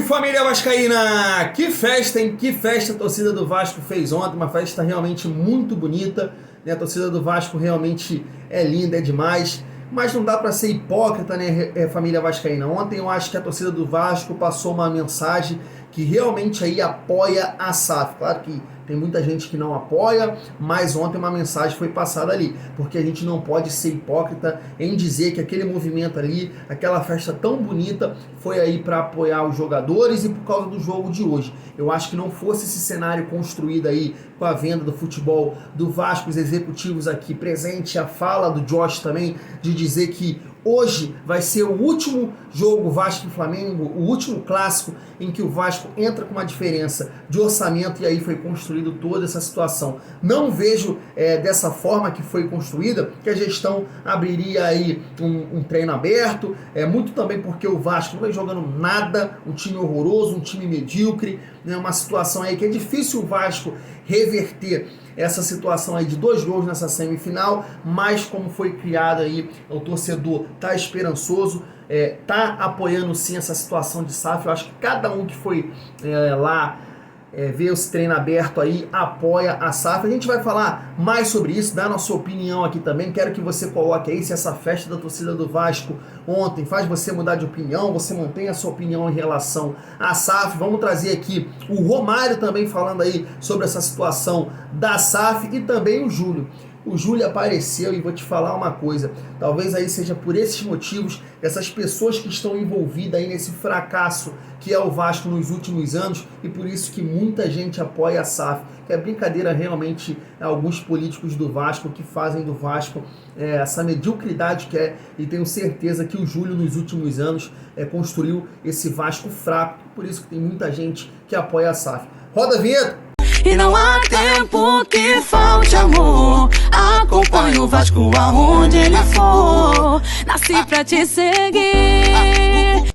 Salve, família vascaína! Que festa, hein? Que festa a torcida do Vasco fez ontem, uma festa realmente muito bonita, né? A torcida do Vasco realmente é linda, é demais, mas não dá para ser hipócrita, né, família vascaína? Ontem eu acho que a torcida do Vasco passou uma mensagem que realmente aí apoia a SAF. Claro que tem muita gente que não apoia, mas ontem uma mensagem foi passada ali, porque a gente não pode ser hipócrita em dizer que aquele movimento ali, aquela festa tão bonita, foi aí para apoiar os jogadores e por causa do jogo de hoje. Eu acho que não fosse esse cenário construído aí com a venda do futebol do Vasco, os executivos aqui presentes, a fala do Josh também, de dizer que hoje vai ser o último jogo Vasco e Flamengo, o último clássico em que o Vasco entra com uma diferença de orçamento e aí foi construído toda essa situação. Não vejo dessa forma que foi construída que a gestão abriria aí um treino aberto, muito também porque o Vasco não vem jogando nada, um time horroroso, um time medíocre, né, uma situação aí que é difícil o Vasco reverter essa situação aí de 2 gols nessa semifinal, mas como foi criado aí, o torcedor tá esperançoso, tá apoiando sim essa situação de SAF. Eu acho que cada um que foi lá ver esse treino aberto aí apoia a SAF. A gente vai falar mais sobre isso, dar nossa opinião aqui também. Quero que você coloque aí se essa festa da torcida do Vasco ontem faz você mudar de opinião, você mantém a sua opinião em relação à SAF. Vamos trazer aqui o Romário também falando aí sobre essa situação da SAF e também o Júlio. O Júlio apareceu e vou te falar uma coisa, talvez aí seja por esses motivos, essas pessoas que estão envolvidas aí nesse fracasso que é o Vasco nos últimos anos e por isso que muita gente apoia a SAF, que é brincadeira realmente alguns políticos do Vasco que fazem do Vasco essa mediocridade que é, e tenho certeza que o Júlio nos últimos anos construiu esse Vasco fraco, por isso que tem muita gente que apoia a SAF. Roda a vinheta! E não há tempo que falte amor. Acompanho o Vasco aonde ele for. Nasci pra te seguir.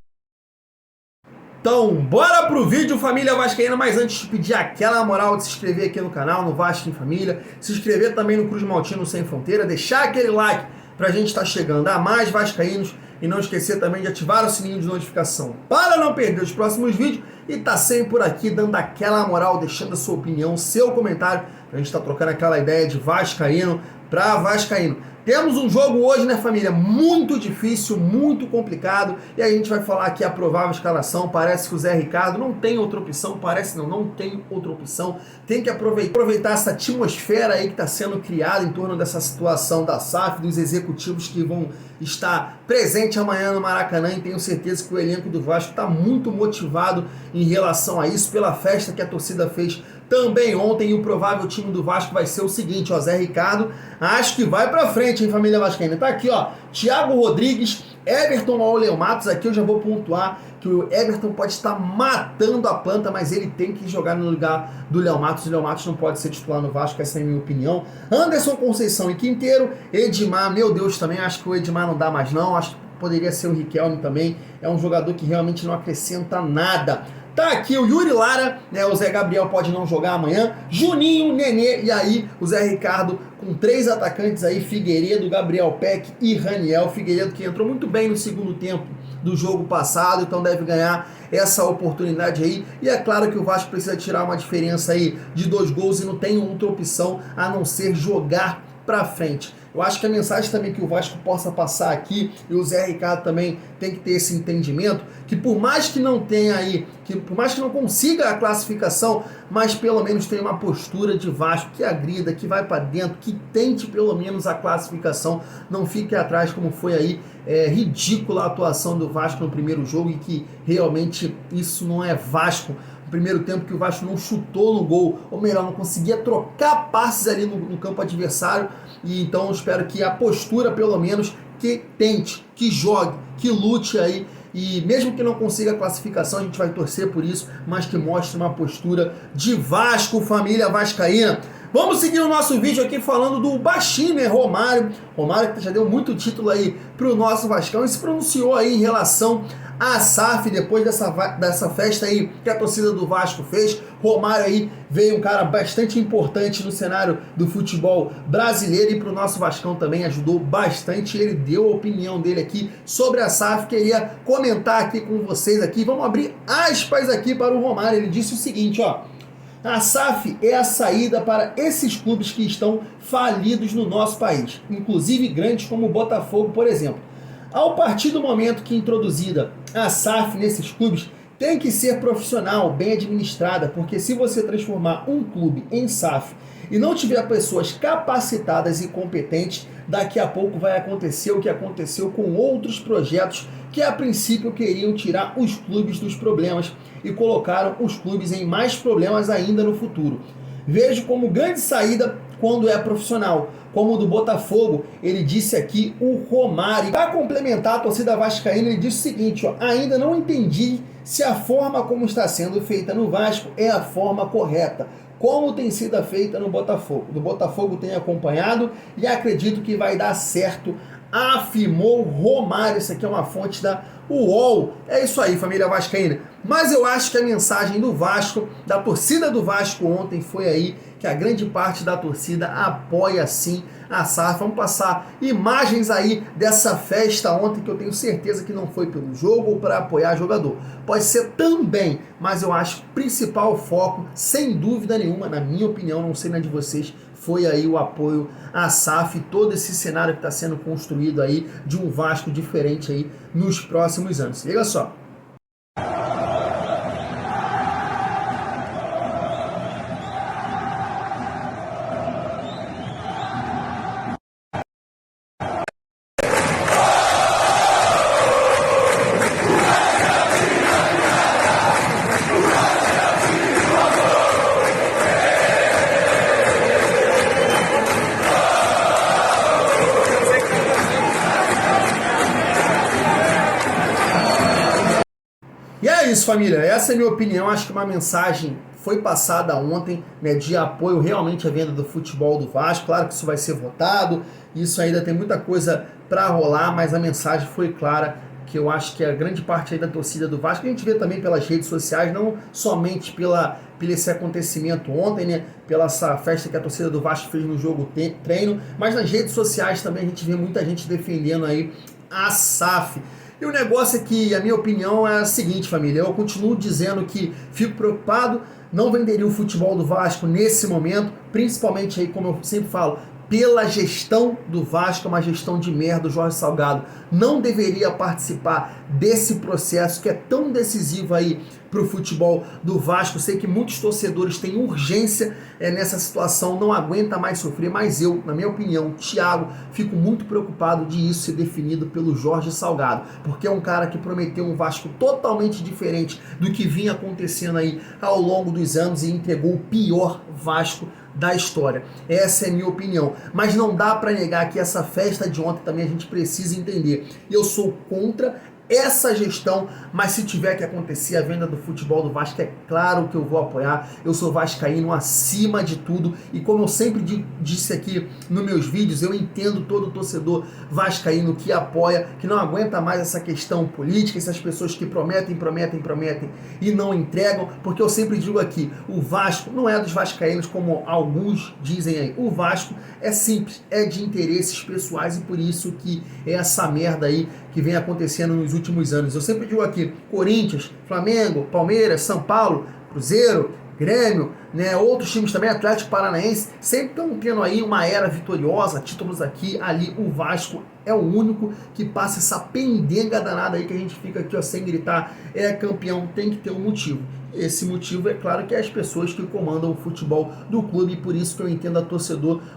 Então, bora pro vídeo, família vascaína. Mas antes de pedir aquela moral de se inscrever aqui no canal, no Vasco em Família, se inscrever também no Cruz Maltino Sem Fronteira, deixar aquele like pra gente estar chegando a mais vascaínos e não esquecer também de ativar o sininho de notificação para não perder os próximos vídeos e tá sempre por aqui dando aquela moral, deixando a sua opinião, seu comentário, pra gente tá trocando aquela ideia de vascaíno pra vascaíno. Temos um jogo hoje, né, família? Muito difícil, muito complicado. E a gente vai falar aqui a provável escalação. Parece que o Zé Ricardo não tem outra opção. Parece não tem outra opção. Tem que aproveitar essa atmosfera aí que está sendo criada em torno dessa situação da SAF, dos executivos que vão estar presentes amanhã no Maracanã. E tenho certeza que o elenco do Vasco está muito motivado em relação a isso, pela festa que a torcida fez também ontem. E o provável time do Vasco vai ser o seguinte, ó, Zé Ricardo, acho que vai pra frente, hein, família vascaína. Tá aqui, ó, Thiago Rodrigues, Everton ou Léo Matos. Aqui eu já vou pontuar que o Everton pode estar matando a planta, mas ele tem que jogar no lugar do Léo Matos. O Léo Matos não pode ser titular no Vasco, essa é a minha opinião. Anderson Conceição e Quinteiro, Edmar, meu Deus, também acho que o Edmar não dá mais não, acho que poderia ser o Riquelme também, é um jogador que realmente não acrescenta nada. Tá aqui o Yuri Lara, né? O Zé Gabriel pode não jogar amanhã, Juninho, Nenê e aí o Zé Ricardo com 3 atacantes aí, Figueiredo, Gabriel Peck e Raniel. Figueiredo que entrou muito bem no segundo tempo do jogo passado, então deve ganhar essa oportunidade aí. E é claro que o Vasco precisa tirar uma diferença aí de 2 gols e não tem outra opção a não ser jogar pra frente. Eu acho que a mensagem também que o Vasco possa passar aqui, e o Zé Ricardo também tem que ter esse entendimento, que por mais que não tenha aí, que por mais que não consiga a classificação, mas pelo menos tenha uma postura de Vasco que agrida, que vai para dentro, que tente pelo menos a classificação, não fique atrás como foi aí, ridícula a atuação do Vasco no primeiro jogo e que realmente isso não é Vasco. No primeiro tempo que o Vasco não chutou no gol, ou melhor, não conseguia trocar passes ali no campo adversário, e então eu espero que a postura pelo menos que tente, que jogue, que lute aí, e mesmo que não consiga a classificação, a gente vai torcer por isso, mas que mostre uma postura de Vasco, família vascaína. Vamos seguir o nosso vídeo aqui falando do baixinho, né, Romário. Romário que já deu muito título aí pro nosso Vascão e se pronunciou aí em relação à SAF depois dessa festa aí que a torcida do Vasco fez. Romário aí veio um cara bastante importante no cenário do futebol brasileiro e pro nosso Vascão também ajudou bastante. Ele deu a opinião dele aqui sobre a SAF, queria comentar aqui com vocês aqui. Vamos abrir aspas aqui para o Romário. Ele disse o seguinte, ó: a SAF é a saída para esses clubes que estão falidos no nosso país, inclusive grandes como o Botafogo, por exemplo. Ao partir do momento que introduzida a SAF nesses clubes, tem que ser profissional, bem administrada, porque se você transformar um clube em SAF e não tiver pessoas capacitadas e competentes, daqui a pouco vai acontecer o que aconteceu com outros projetos que a princípio queriam tirar os clubes dos problemas e colocaram os clubes em mais problemas ainda no futuro. Vejo como grande saída quando é profissional, como o do Botafogo, ele disse aqui o Romário. Para complementar a torcida vascaína, ele disse o seguinte, ó: ainda não entendi se a forma como está sendo feita no Vasco é a forma correta, como tem sido feita no Botafogo. Do Botafogo tenho acompanhado e acredito que vai dar certo, afirmou Romário. Isso aqui é uma fonte da UOL. É isso aí, família vascaína. Mas eu acho que a mensagem do Vasco, da torcida do Vasco ontem, foi aí que a grande parte da torcida apoia sim a SAF. Vamos passar imagens aí dessa festa ontem, que eu tenho certeza que não foi pelo jogo ou para apoiar jogador. Pode ser também, mas eu acho que o principal foco, sem dúvida nenhuma, na minha opinião, não sei na de vocês, foi aí o apoio à SAF, todo esse cenário que está sendo construído aí de um Vasco diferente aí nos próximos anos. Liga só. E é isso, família, essa é a minha opinião. Acho que uma mensagem foi passada ontem, né, de apoio realmente à venda do futebol do Vasco. Claro que isso vai ser votado, isso ainda tem muita coisa para rolar, mas a mensagem foi clara, que eu acho que a grande parte aí da torcida do Vasco, a gente vê também pelas redes sociais, não somente pelo esse acontecimento ontem, né, pela essa festa que a torcida do Vasco fez no jogo treino, mas nas redes sociais também a gente vê muita gente defendendo aí a SAF. E o negócio é que a minha opinião é a seguinte, família, eu continuo dizendo que fico preocupado, não venderia o futebol do Vasco nesse momento, principalmente aí, como eu sempre falo, pela gestão do Vasco, uma gestão de merda. O Jorge Salgado não deveria participar desse processo que é tão decisivo aí para o futebol do Vasco. Sei que muitos torcedores têm urgência nessa situação, não aguenta mais sofrer, mas eu, na minha opinião, Thiago, fico muito preocupado de isso ser definido pelo Jorge Salgado, porque é um cara que prometeu um Vasco totalmente diferente do que vinha acontecendo aí ao longo dos anos e entregou o pior Vasco da história. Essa é a minha opinião. Mas não dá para negar que essa festa de ontem também a gente precisa entender. Eu sou contra essa gestão, mas se tiver que acontecer a venda do futebol do Vasco, é claro que eu vou apoiar. Eu sou vascaíno acima de tudo e, como eu sempre disse aqui nos meus vídeos, eu entendo todo torcedor vascaíno que apoia, que não aguenta mais essa questão política, essas pessoas que prometem e não entregam, porque eu sempre digo aqui, o Vasco não é dos vascaínos como alguns dizem aí. O Vasco é simples, é de interesses pessoais e por isso que é essa merda aí que vem acontecendo nos últimos anos. Eu sempre digo aqui, Corinthians, Flamengo, Palmeiras, São Paulo, Cruzeiro, Grêmio, né, outros times também, Atlético Paranaense, sempre estão tendo aí uma era vitoriosa, títulos aqui, ali. O Vasco é o único que passa essa pendenga danada aí que a gente fica aqui, ó, sem gritar, é campeão, tem que ter um motivo. Esse motivo é claro que é as pessoas que comandam o futebol do clube, e por isso que eu entendo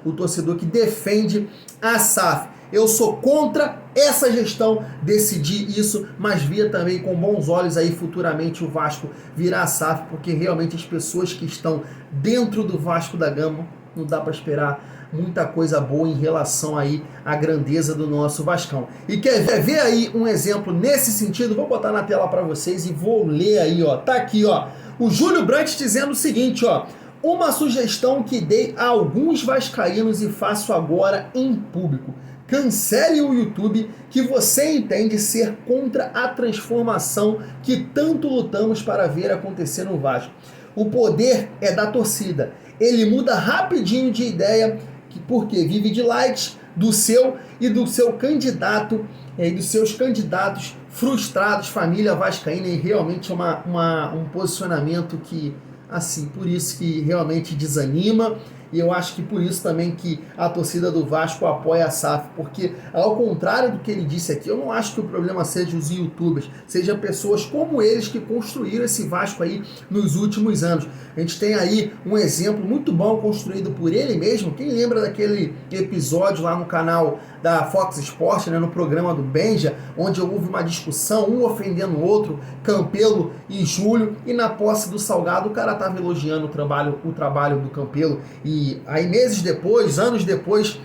o torcedor que defende a SAF. Eu sou contra essa gestão, decidi isso, mas via também com bons olhos aí futuramente o Vasco virar a SAF, porque realmente as pessoas que estão dentro do Vasco da Gama, não dá para esperar muita coisa boa em relação aí à grandeza do nosso Vascão. E quer ver aí um exemplo nesse sentido? Vou botar na tela para vocês e vou ler aí, ó. Tá aqui, ó. O Júlio Brandt dizendo o seguinte, ó: Uma sugestão que dei a alguns vascaínos e faço agora em público. Cancele o YouTube que você entende ser contra a transformação que tanto lutamos para ver acontecer no Vasco. O poder é da torcida. Ele muda rapidinho de ideia porque vive de likes do seu e do seu candidato e dos seus candidatos frustrados, família vascaína, e realmente é um posicionamento que, assim, por isso que realmente desanima. E eu acho que por isso também que a torcida do Vasco apoia a SAF, porque ao contrário do que ele disse aqui, eu não acho que o problema seja os youtubers, seja pessoas como eles que construíram esse Vasco aí nos últimos anos. A gente tem aí um exemplo muito bom construído por ele mesmo. Quem lembra daquele episódio lá no canal da Fox Sports, né, no programa do Benja, onde houve uma discussão, um ofendendo o outro, Campelo e Júlio, e na posse do Salgado o cara estava elogiando o trabalho do Campelo, e aí meses depois, anos depois,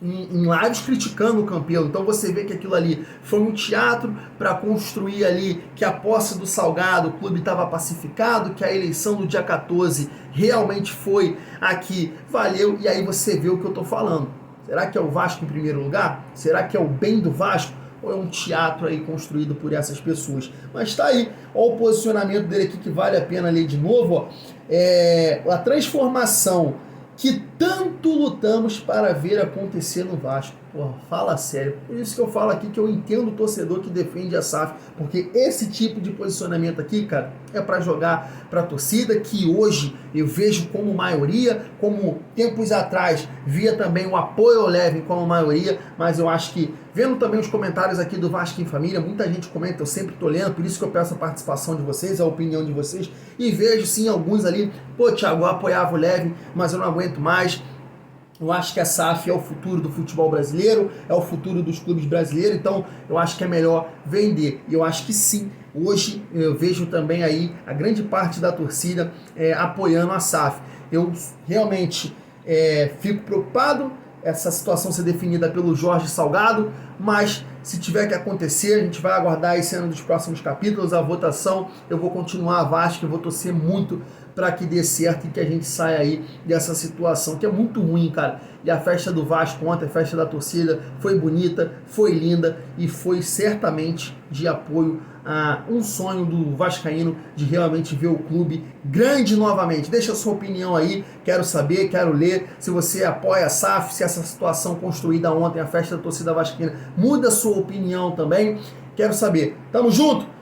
em lives criticando o Campelo. Então você vê que aquilo ali foi um teatro para construir ali que a posse do Salgado, o clube estava pacificado, que a eleição do dia 14 realmente foi aqui, valeu, e aí você vê o que eu estou falando. Será que é o Vasco em primeiro lugar? Será que é o bem do Vasco? Ou é um teatro aí construído por essas pessoas? Mas tá aí, ó, o posicionamento dele aqui que vale a pena ler de novo, ó. A transformação que tanto lutamos para ver acontecer no Vasco. Porra, fala sério. Por isso que eu falo aqui que eu entendo o torcedor que defende a SAF, porque esse tipo de posicionamento aqui, cara, é para jogar para a torcida, que hoje eu vejo como maioria, como tempos atrás via também o apoio ao Levin como maioria, mas eu acho que, vendo também os comentários aqui do Vasco em Família, muita gente comenta, eu sempre tô lendo, por isso que eu peço a participação de vocês, a opinião de vocês, e vejo sim alguns ali, pô, Thiago, eu apoiava o Levin, mas eu não aguento mais. Eu acho que a SAF é o futuro do futebol brasileiro, é o futuro dos clubes brasileiros, então eu acho que é melhor vender. E eu acho que sim, hoje eu vejo também aí a grande parte da torcida apoiando a SAF. Eu realmente fico preocupado essa situação ser definida pelo Jorge Salgado, mas se tiver que acontecer, a gente vai aguardar esse ano dos próximos capítulos, a votação, eu vou continuar a Vasco, eu vou torcer muito para que dê certo e que a gente saia aí dessa situação, que é muito ruim, cara. E a festa do Vasco ontem, a festa da torcida, foi bonita, foi linda e foi certamente de apoio a um sonho do vascaíno de realmente ver o clube grande novamente. Deixa a sua opinião aí, quero saber, quero ler, se você apoia a SAF, se essa situação construída ontem, a festa da torcida vascaína, muda a sua opinião também, quero saber. Tamo junto!